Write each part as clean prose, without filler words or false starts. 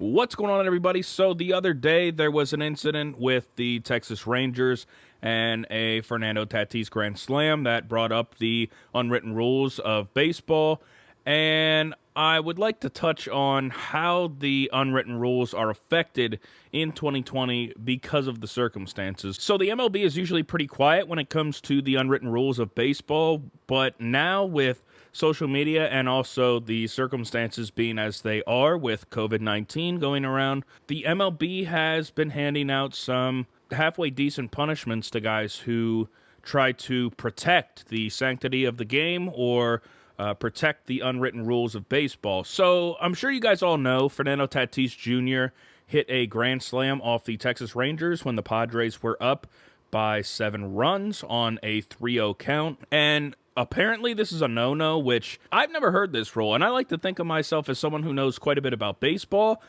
What's going on, everybody? So the other day there was an incident with the Texas Rangers and a Fernando Tatis grand slam that brought up the unwritten rules of baseball, and I would like to touch on how the unwritten rules are affected in 2020 because of the circumstances. So the MLB is usually pretty quiet when it comes to the unwritten rules of baseball, but now with social media and also the circumstances being as they are with COVID-19 going around, the MLB has been handing out some halfway decent punishments to guys who try to protect the sanctity of the game or protect the unwritten rules of baseball. So I'm sure you guys all know Fernando Tatis Jr. hit a grand slam off the Texas Rangers when the Padres were up by 7 runs on a 3-0 count. And apparently this is a no-no, which I've never heard this rule, and I like to think of myself as someone who knows quite a bit about baseball,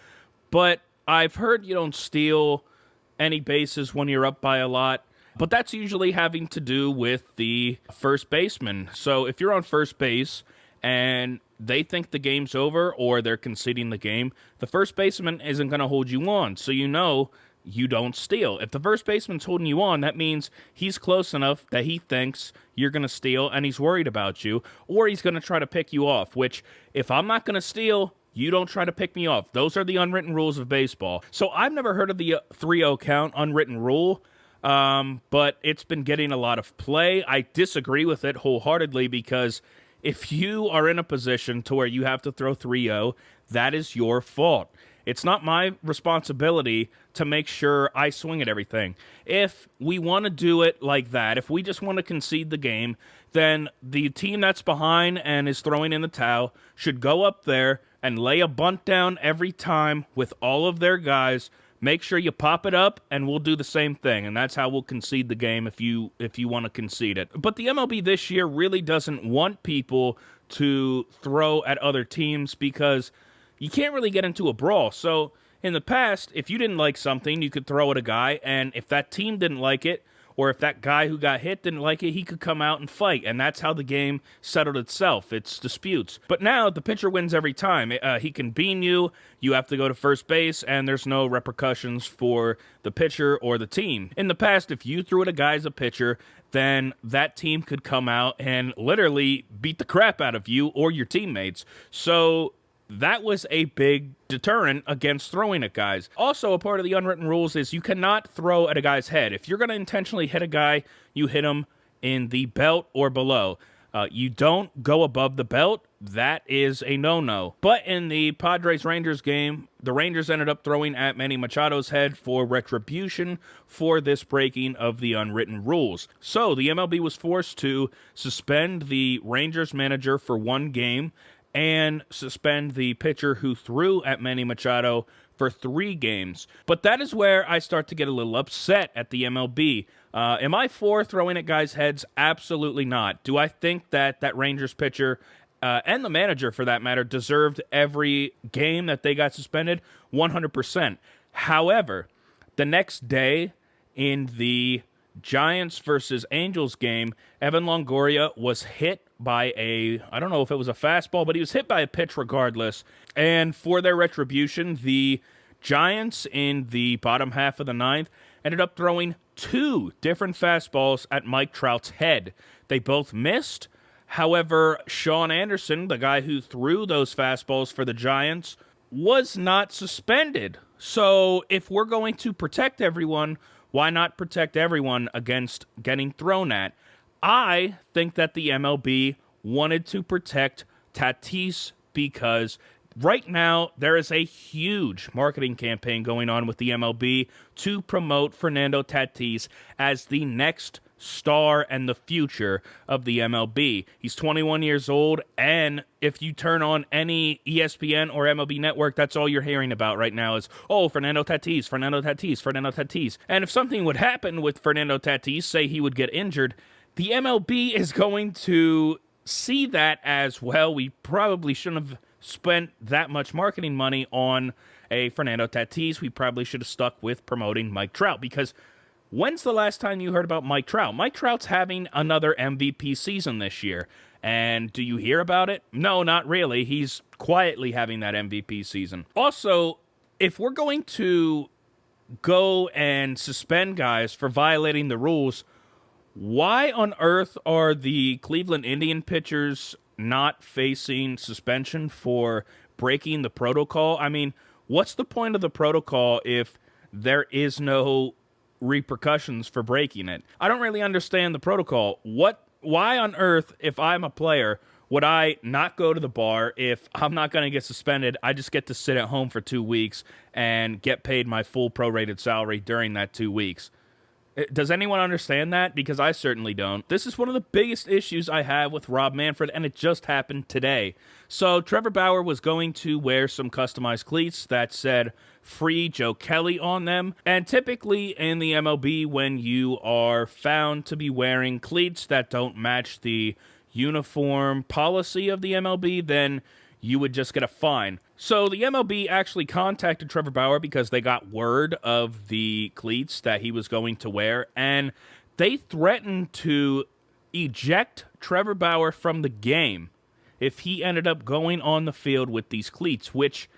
but I've heard you don't steal any bases when you're up by a lot, but that's usually having to do with the first baseman. So if you're on first base and they think the game's over or they're conceding the game, the first baseman isn't going to hold you on, so you know you don't steal. If the first baseman's holding you on, that means he's close enough that he thinks you're going to steal and he's worried about you, or he's going to try to pick you off, which if I'm not going to steal, you don't try to pick me off. Those are the unwritten rules of baseball. So I've never heard of the 3-0 count unwritten rule, but it's been getting a lot of play. I disagree with it wholeheartedly because if you are in a position to where you have to throw 3-0, that is your fault. It's not my responsibility to make sure I swing at everything. If we want to do it like that, if we just want to concede the game, then the team that's behind and is throwing in the towel should go up there and lay a bunt down every time with all of their guys. Make sure you pop it up, and we'll do the same thing, and that's how we'll concede the game if you want to concede it. But the MLB this year really doesn't want people to throw at other teams because you can't really get into a brawl. So in the past, if you didn't like something, you could throw at a guy, and if that team didn't like it, or if that guy who got hit didn't like it, he could come out and fight, and that's how the game settled itself. It's disputes. But now, the pitcher wins every time. He can bean you, you have to go to first base, and there's no repercussions for the pitcher or the team. In the past, if you threw at a guy as a pitcher, then that team could come out and literally beat the crap out of you or your teammates. So that was a big deterrent against throwing at guys. Also, a part of the unwritten rules is you cannot throw at a guy's head. If you're going to intentionally hit a guy, you hit him in the belt or below. You don't go above the belt. That is a no-no. But in the Padres-Rangers game, the Rangers ended up throwing at Manny Machado's head for retribution for this breaking of the unwritten rules. So the MLB was forced to suspend the Rangers manager for 1 game and suspend the pitcher who threw at Manny Machado for 3 games. But that is where I start to get a little upset at the MLB. Am I for throwing at guys' heads? Absolutely not. Do I think that that Rangers pitcher, and the manager for that matter, deserved every game that they got suspended? 100%. However, the next day in the Giants versus Angels game, Evan Longoria was hit by I don't know if it was a fastball, but he was hit by a pitch regardless. And for their retribution, the Giants in the bottom half of the 9th ended up throwing 2 different fastballs at Mike Trout's head. They both missed. However, Sean Anderson, the guy who threw those fastballs for the Giants, was not suspended. So if we're going to protect everyone, why not protect everyone against getting thrown at? I think that the MLB wanted to protect Tatis because right now there is a huge marketing campaign going on with the MLB to promote Fernando Tatis as the next star and the future of the MLB. He's 21 years old, and if you turn on any ESPN or MLB network, that's all you're hearing about right now is, oh, Fernando Tatis, Fernando Tatis, Fernando Tatis. And if something would happen with Fernando Tatis, say he would get injured, the MLB is going to see that as, well, we probably shouldn't have spent that much marketing money on a Fernando Tatis. We probably should have stuck with promoting Mike Trout, because when's the last time you heard about Mike Trout? Mike Trout's having another MVP season this year. And do you hear about it? No, not really. He's quietly having that MVP season. Also, if we're going to go and suspend guys for violating the rules, why on earth are the Cleveland Indian pitchers not facing suspension for breaking the protocol? I mean, what's the point of the protocol if there is no repercussions for breaking it? I don't really understand the protocol. Why on earth, if I'm a player, would I not go to the bar if I'm not going to get suspended? I just get to sit at home for 2 weeks and get paid my full prorated salary during that 2 weeks. Does anyone understand that? Because I certainly don't. This is one of the biggest issues I have with Rob Manfred, and it just happened today. So Trevor Bauer was going to wear some customized cleats that said "Free Joe Kelly" on them. And typically in the MLB, when you are found to be wearing cleats that don't match the uniform policy of the MLB, then you would just get a fine. So the MLB actually contacted Trevor Bauer because they got word of the cleats that he was going to wear, and they threatened to eject Trevor Bauer from the game if he ended up going on the field with these cleats, which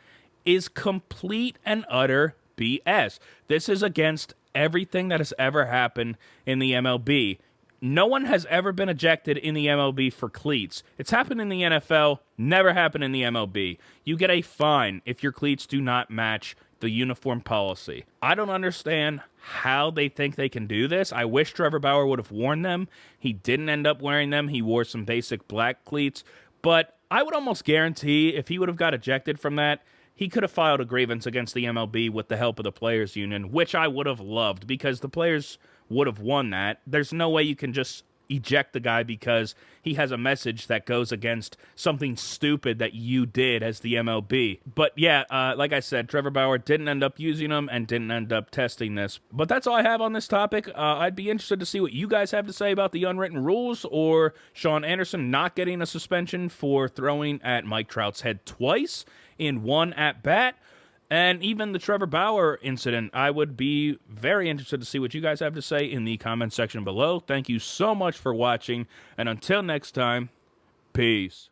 is complete and utter BS. This is against everything that has ever happened in the MLB. No one has ever been ejected in the MLB for cleats. It's happened in the NFL, never happened in the MLB. You get a fine if your cleats do not match the uniform policy. I don't understand how they think they can do this. I wish Trevor Bauer would have worn them. He didn't end up wearing them. He wore some basic black cleats. But I would almost guarantee if he would have got ejected from that, he could have filed a grievance against the MLB with the help of the Players Union, which I would have loved because the players would have won that. There's no way you can just eject the guy because he has a message that goes against something stupid that you did as the MLB. But yeah, like I said, Trevor Bauer didn't end up using them and didn't end up testing this. But that's all I have on this topic. I'd be interested to see what you guys have to say about the unwritten rules or Sean Anderson not getting a suspension for throwing at Mike Trout's head twice in one at-bat. And even the Trevor Bauer incident, I would be very interested to see what you guys have to say in the comment section below. Thank you so much for watching, and until next time, peace.